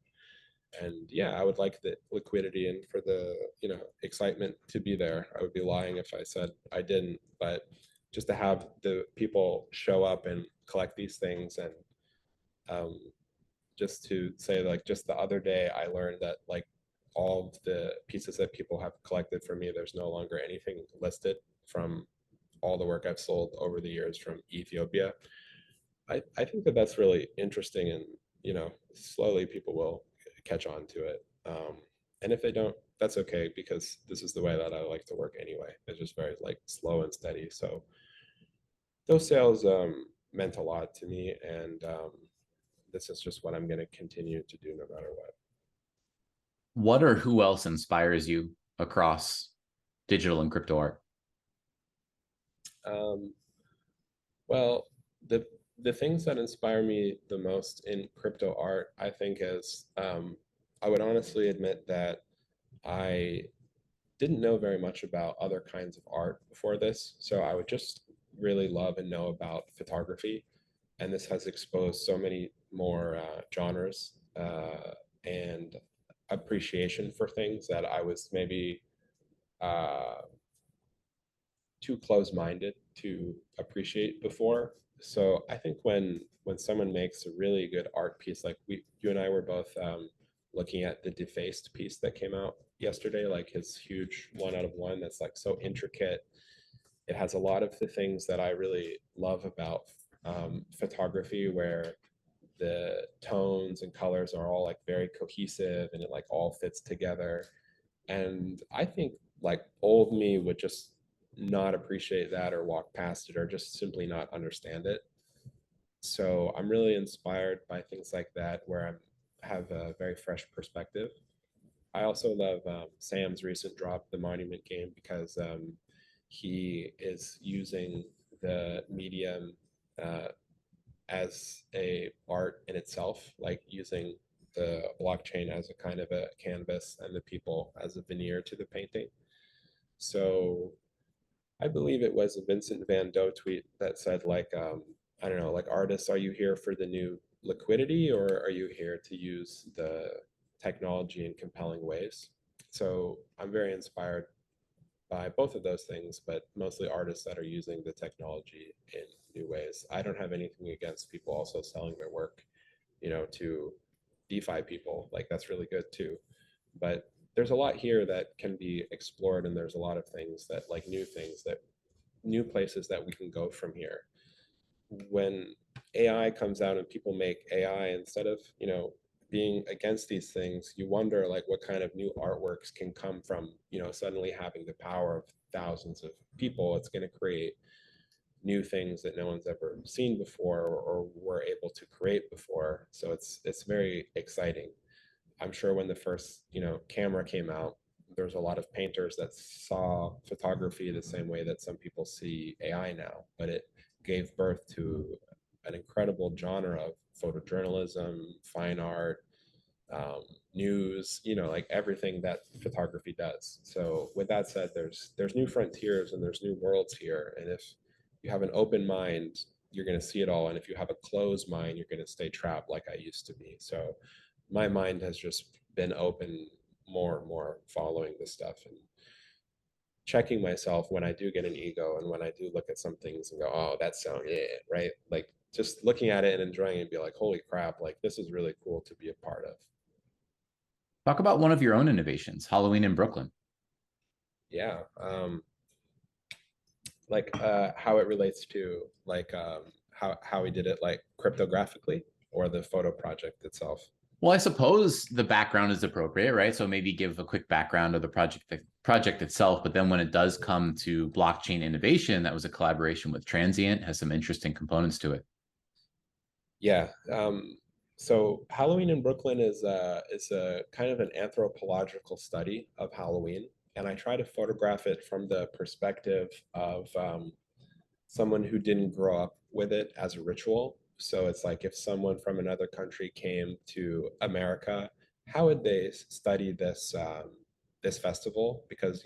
And yeah, I would like the liquidity and for the, you know, excitement to be there. I would be lying if I said I didn't, but just to have the people show up and collect these things, and um, just to say like just the other day I learned that like all of the pieces that people have collected for me, there's no longer anything listed from all the work I've sold over the years from Ethiopia. I think that that's really interesting, and you know, slowly people will catch on to it. And if they don't, that's okay because this is the way that I like to work anyway. It's just very like slow and steady. So those sales meant a lot to me, and this is just what I'm going to continue to do no matter what. What or who else inspires you across digital and crypto art? Um, well, the the things that inspire me the most in crypto art, I think, is I would honestly admit that I didn't know very much about other kinds of art before this, so I would just really love and know about photography, and this has exposed so many more genres and appreciation for things that I was maybe uh, too close-minded to appreciate before. So I think when someone makes a really good art piece, like you and I were both looking at the Defaced piece that came out yesterday, like his huge 1 out of 1 that's like so intricate. It has a lot of the things that I really love about photography, where the tones and colors are all like very cohesive and it like all fits together. And I think like old me would just not appreciate that or walk past it or just simply not understand it. So I'm really inspired by things like that where I have a very fresh perspective. I also love Sam's recent drop, the Monument game, because he is using the medium uh, as a art in itself, like using the blockchain as a kind of a canvas and the people as a veneer to the painting. So I believe it was a Vincent Van Gogh tweet that said like I don't know, like artists, are you here for the new liquidity or are you here to use the technology in compelling ways? So I'm very inspired by both of those things, but mostly artists that are using the technology in new ways. I don't have anything against people also selling their work, to DeFi people. Like that's really good too. But there's a lot here that can be explored, and there's a lot of things that like new places that we can go from here. When AI comes out and people make AI instead of, being against these things, you wonder like what kind of new artworks can come from, suddenly having the power of thousands of people. It's going to create new things that no one's ever seen before or were able to create before. So it's very exciting. I'm sure when the first, camera came out, there's a lot of painters that saw photography the same way that some people see AI now, but it gave birth to an incredible genre of photojournalism, fine art, news, like everything that photography does. So with that said, there's new frontiers and there's new worlds here. And if you have an open mind, you're going to see it all. And if you have a closed mind, you're going to stay trapped like I used to be. So my mind has just been open more and more following this stuff and checking myself when I do get an ego and when I do look at some things and go, oh, that sound, yeah, right? Like just looking at it and enjoying it and be like, holy crap, like this is really cool to be a part of. Talk about one of your own innovations, Halloween in Brooklyn. Yeah. Like how it relates to like how we did it like cryptographically or the photo project itself. Well, I suppose the background is appropriate, right? So maybe give a quick background of the project itself, but then when it does come to blockchain innovation, that was a collaboration with Transient, has some interesting components to it. Yeah. So Halloween in Brooklyn is a kind of an anthropological study of Halloween, and I try to photograph it from the perspective of someone who didn't grow up with it as a ritual. So it's like if someone from another country came to America, how would they study this festival? Because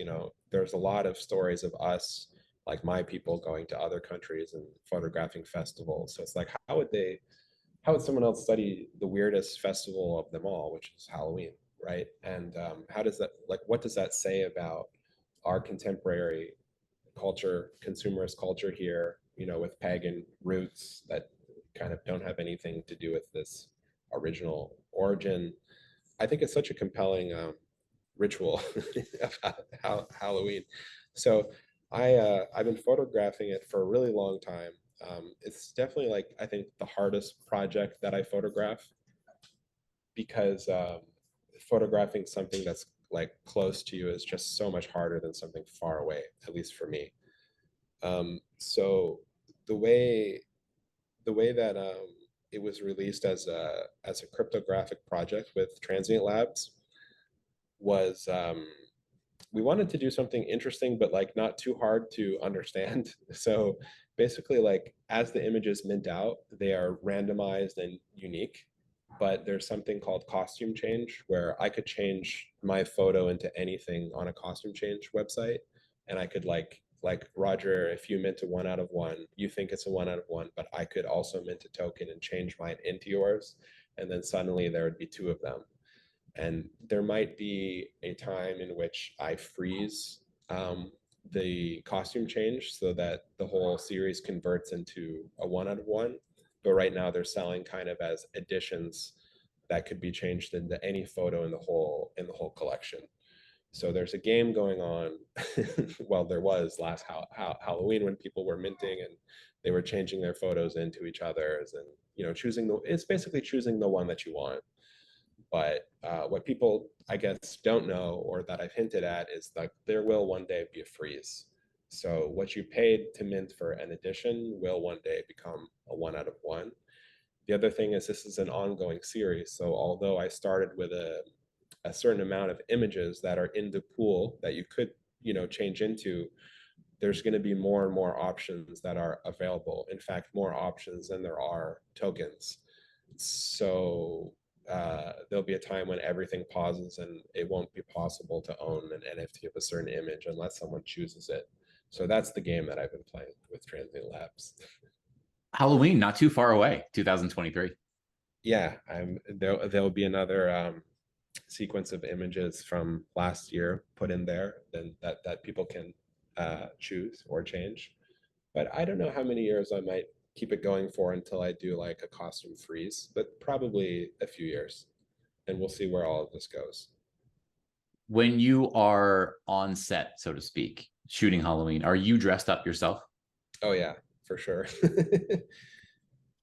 there's a lot of stories of us, like my people, going to other countries and photographing festivals. So it's like how would someone else study the weirdest festival of them all, which is Halloween, right? And how does that like what does that say about our contemporary culture, consumerist culture here, with pagan roots that kind of don't have anything to do with this original origin? I think it's such a compelling ritual of Halloween. So I've been photographing it for a really long time. It's definitely like I think the hardest project that I photograph because photographing something that's like close to you is just so much harder than something far away, at least for me. So the way that it was released as a cryptographic project with Transient Labs was we wanted to do something interesting, but like not too hard to understand. So basically, like as the images mint out, they are randomized and unique. But there's something called costume change where I could change my photo into anything on a costume change website. And I could like Roger, if you mint a 1 out of 1, you think it's a 1 out of 1, but I could also mint a token and change mine into yours. And then suddenly there would be two of them. And there might be a time in which I freeze the costume change so that the whole series converts into a 1 out of 1. But right now they're selling kind of as additions that could be changed into any photo in the whole collection. So there's a game going on. Well, there was last Halloween when people were minting and they were changing their photos into each other's and choosing it's basically choosing the one that you want. But what people, I guess, don't know, or that I've hinted at, is that there will one day be a freeze. So what you paid to mint for an edition will one day become a one out of one. The other thing is this is an ongoing series. So although I started with a certain amount of images that are in the pool that you could, change into, there's going to be more and more options that are available. In fact, more options than there are tokens. So there'll be a time when everything pauses and it won't be possible to own an NFT of a certain image unless someone chooses it. So that's the game that I've been playing with Transient Labs. Halloween, not too far away, 2023. Yeah, there'll be another sequence of images from last year put in there, then that people can choose or change. But I don't know how many years I might keep it going for until I do like a costume freeze, but probably a few years, and we'll see where all of this goes. When you are on set, so to speak, shooting Halloween, are you dressed up yourself? Oh yeah, for sure.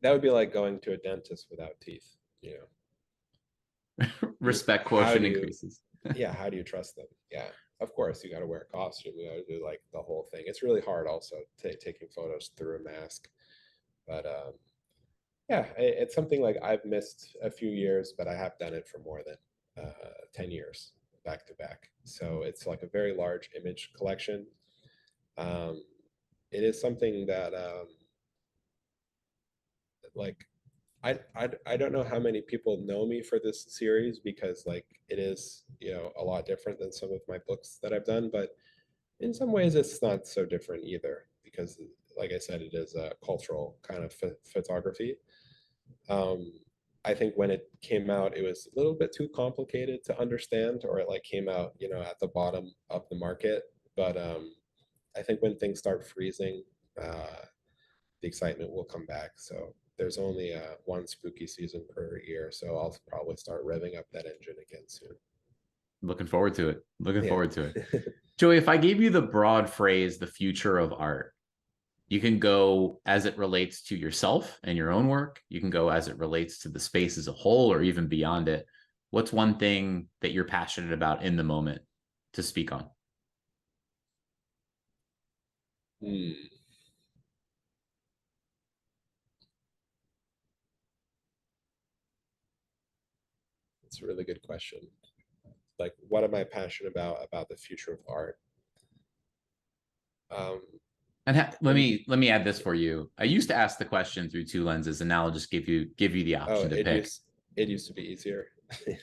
That would be like going to a dentist without teeth, you know. Respect How quotient do you, increases. yeah, how do you trust them? Yeah, of course you got to wear a costume. You got to do like the whole thing. It's really hard also taking photos through a mask, but yeah, it's something like I've missed a few years, but I have done it for more than 10 years back to back. So it's like a very large image collection. Um, it is something that like I don't know how many people know me for this series because like it is, a lot different than some of my books that I've done, but in some ways it's not so different either because like I said, it is a cultural kind of photography. Um, I think when it came out, it was a little bit too complicated to understand, or it like came out, at the bottom of the market. But I think when things start freezing, the excitement will come back. So there's only one spooky season per year, so I'll probably start revving up that engine again soon. Looking forward to it. Looking Yeah. forward to it. Joey, if I gave you the broad phrase, the future of art, you can go as it relates to yourself and your own work. You can go as it relates to the space as a whole or even beyond it. What's one thing that you're passionate about in the moment to speak on? Hmm. It's a really good question. Like, what am I passionate about the future of art? Um, And let and me add this for you. I used to ask the question through two lenses, and now I'll just give you the oh, option to pick. it used to be easier.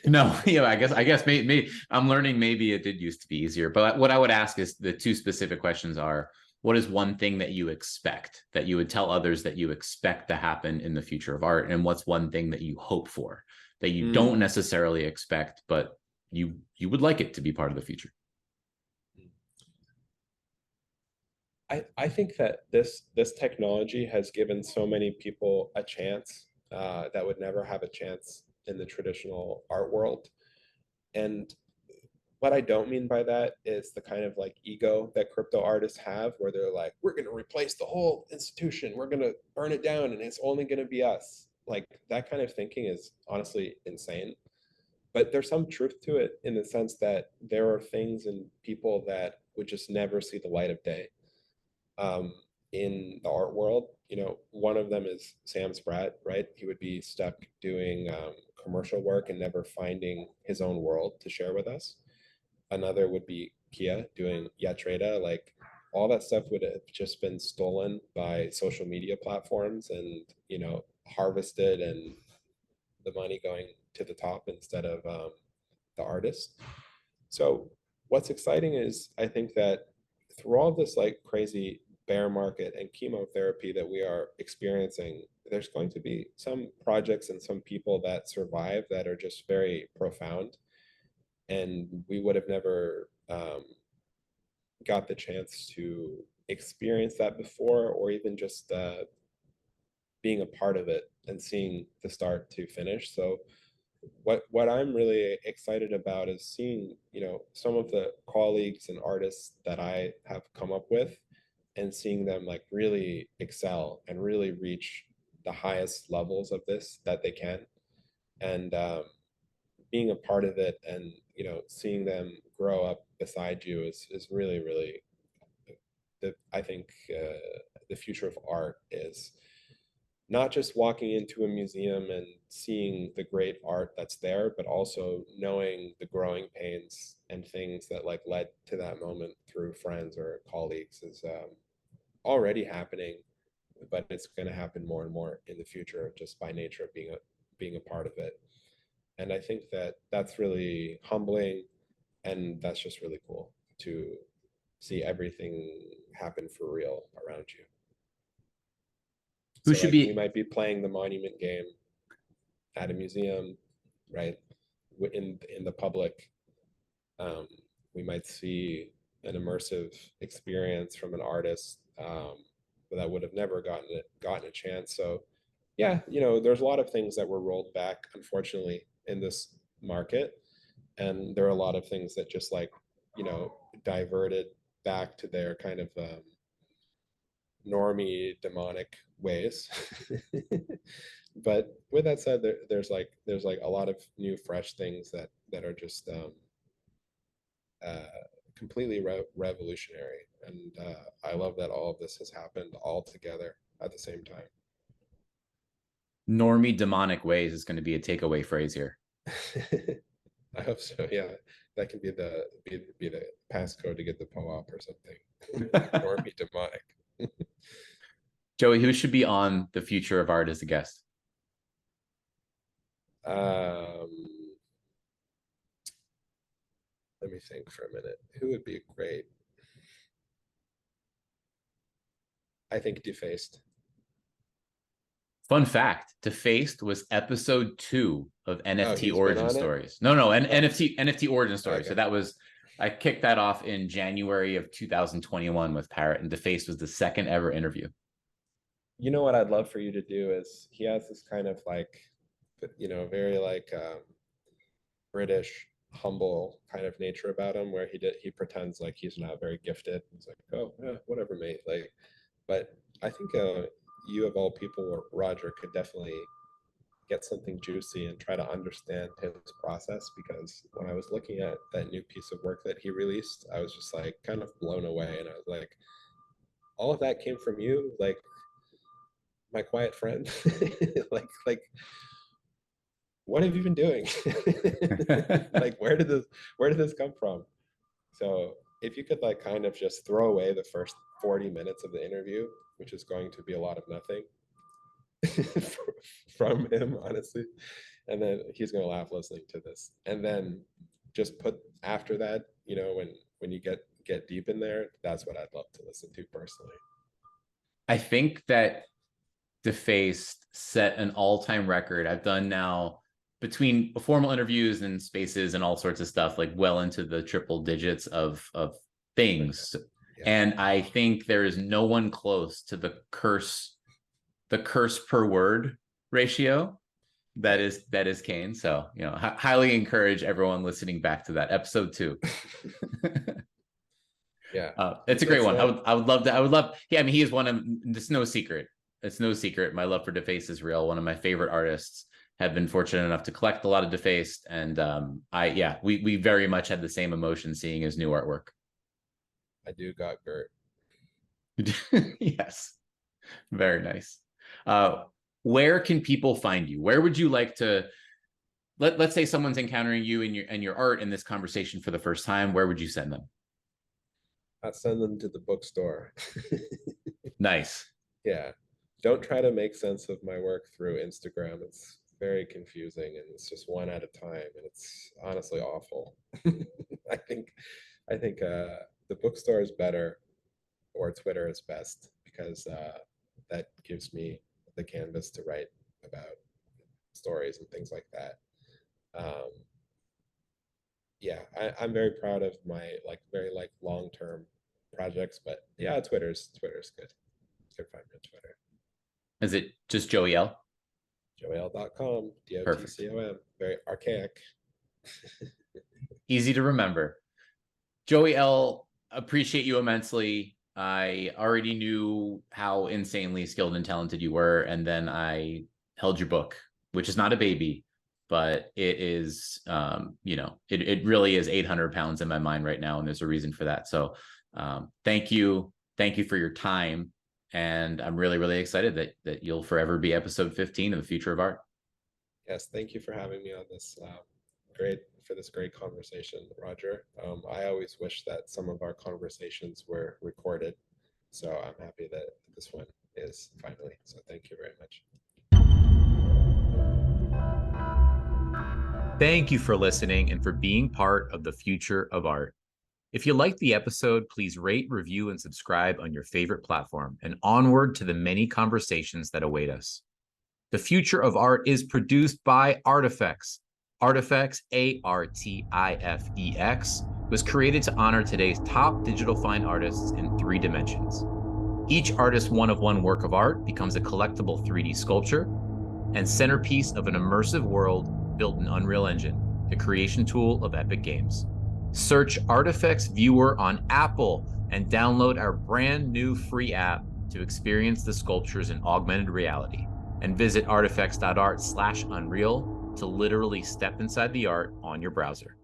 No, I guess maybe I'm learning. Maybe it did used to be easier. But what I would ask is the two specific questions are: what is one thing that you expect that you would tell others that you expect to happen in the future of art, and what's one thing that you hope for that you don't Mm. necessarily expect, but you would like it to be part of the future? I think that this technology has given so many people a chance that would never have a chance in the traditional art world. And what I don't mean by that is the kind of like ego that crypto artists have, where they're like, we're going to replace the whole institution, we're going to burn it down, and it's only going to be us. Like that kind of thinking is honestly insane. But there's some truth to it in the sense that there are things and people that would just never see the light of day um, in the art world. One of them is Sam Spratt, right? He would be stuck doing commercial work and never finding his own world to share with us. Another would be Kia doing Yatreda. Like all that stuff would have just been stolen by social media platforms and, harvested and the money going to the top instead of the artist. So what's exciting is I think that through all this like crazy bear market and chemotherapy that we are experiencing, there's going to be some projects and some people that survive that are just very profound. And we would have never got the chance to experience that before, or even just being a part of it and seeing the start to finish. So what I'm really excited about is seeing, some of the colleagues and artists that I have come up with and seeing them like really excel and really reach the highest levels of this that they can. And being a part of it, and seeing them grow up beside you is really, really I think the future of art is not just walking into a museum and seeing the great art that's there, but also knowing the growing pains and things that like led to that moment through friends or colleagues is already happening, but it's going to happen more and more in the future just by nature of being a part of it. And I think that that's really humbling, and that's just really cool to see everything happen for real around you. Who So should like we be might be playing the monument game at a museum, right? In the public, um, we might see an immersive experience from an artist that would have never gotten a chance. So yeah, there's a lot of things that were rolled back, unfortunately, in this market, and there are a lot of things that just like diverted back to their kind of normie demonic ways. But with that said, there's like a lot of new fresh things that are just completely revolutionary, and I love that all of this has happened all together at the same time. normie demonic ways is going to be a takeaway phrase here. I hope so. Yeah, that can be the passcode to get the PO-op or something. Normie demonic. Joey, who should be on the Future of Art as a guest? Um, Let me think for a minute. Who would be great? I think Defaced. Fun fact: Defaced was episode 2 of Oh, NFT he's been Origin on it? Stories. No, and Oh, NFT Origin Stories. So okay. that was I kicked that off in January of 2021 with Parrot, and Defaced was the second ever interview. You know what I'd love for you to do is he has this kind of like, very like British humble kind of nature about him, where he pretends like he's not very gifted. He's like, oh yeah, whatever, mate. Like, but I think you of all people, Roger, could definitely get something juicy and try to understand his process, because when I was looking at that new piece of work that he released, I was just like kind of blown away, and I was like, all of that came from you, like my quiet friend. like what have you been doing? Like where did this come from? So if you could like kind of just throw away the first 40 minutes of the interview, which is going to be a lot of nothing from him, honestly, and then he's going to laugh listening to this, and then just put after that, when you get deep in there, that's what I'd love to listen to personally. I think that Defaced set an all-time record. I've done now between formal interviews and spaces and all sorts of stuff, like well into the triple digits of things. Yeah. And I think there is no one close to the curse per word ratio that is Kane. So highly encourage everyone listening back to that episode 2. Yeah, it's a great one. I would love. Yeah, I mean, he is one of. It's no secret. It's no secret. My love for Defaced is real. One of my favorite artists. Have been fortunate enough to collect a lot of Defaced, and we very much had the same emotion seeing his new artwork. I do got Gert. Yes, very nice. Where can people find you? Where would you like to? Let's say someone's encountering you and your art in this conversation for the first time. Where would you send them? I'd send them to the bookstore. Nice. Yeah, don't try to make sense of my work through Instagram. It's very confusing, and it's just one at a time, and it's honestly awful. I think the bookstore is better, or Twitter is best, because that gives me the canvas to write about stories and things like that. Um, yeah, I'm very proud of my like very like long-term projects, but yeah, Twitter's good. You can find me on Twitter. Is it just Joey L? joel.com, Perfect. DOTCOM. Very archaic. Easy to remember. Joey L, appreciate you immensely. I already knew how insanely skilled and talented you were, and then I held your book, which is not a baby, but it is, it really is 800 pounds in my mind right now. And there's a reason for that. So thank you. Thank you for your time. And I'm really, really excited that you'll forever be episode 15 of the Future of Art. Yes, thank you for having me on this great conversation, Roger. I always wish that some of our conversations were recorded, so I'm happy that this one is finally. So thank you very much. Thank you for listening and for being part of the Future of Art. If you liked the episode, please rate, review, and subscribe on your favorite platform, and onward to the many conversations that await us. The Future of Art is produced by Artifex. Artifex, Artifex, was created to honor today's top digital fine artists in 3 dimensions. Each artist's one-of-one work of art becomes a collectible 3D sculpture and centerpiece of an immersive world built in Unreal Engine, the creation tool of Epic Games. Search Artifex Viewer on Apple and download our brand new free app to experience the sculptures in augmented reality. And visit artifex.art/unreal to literally step inside the art on your browser.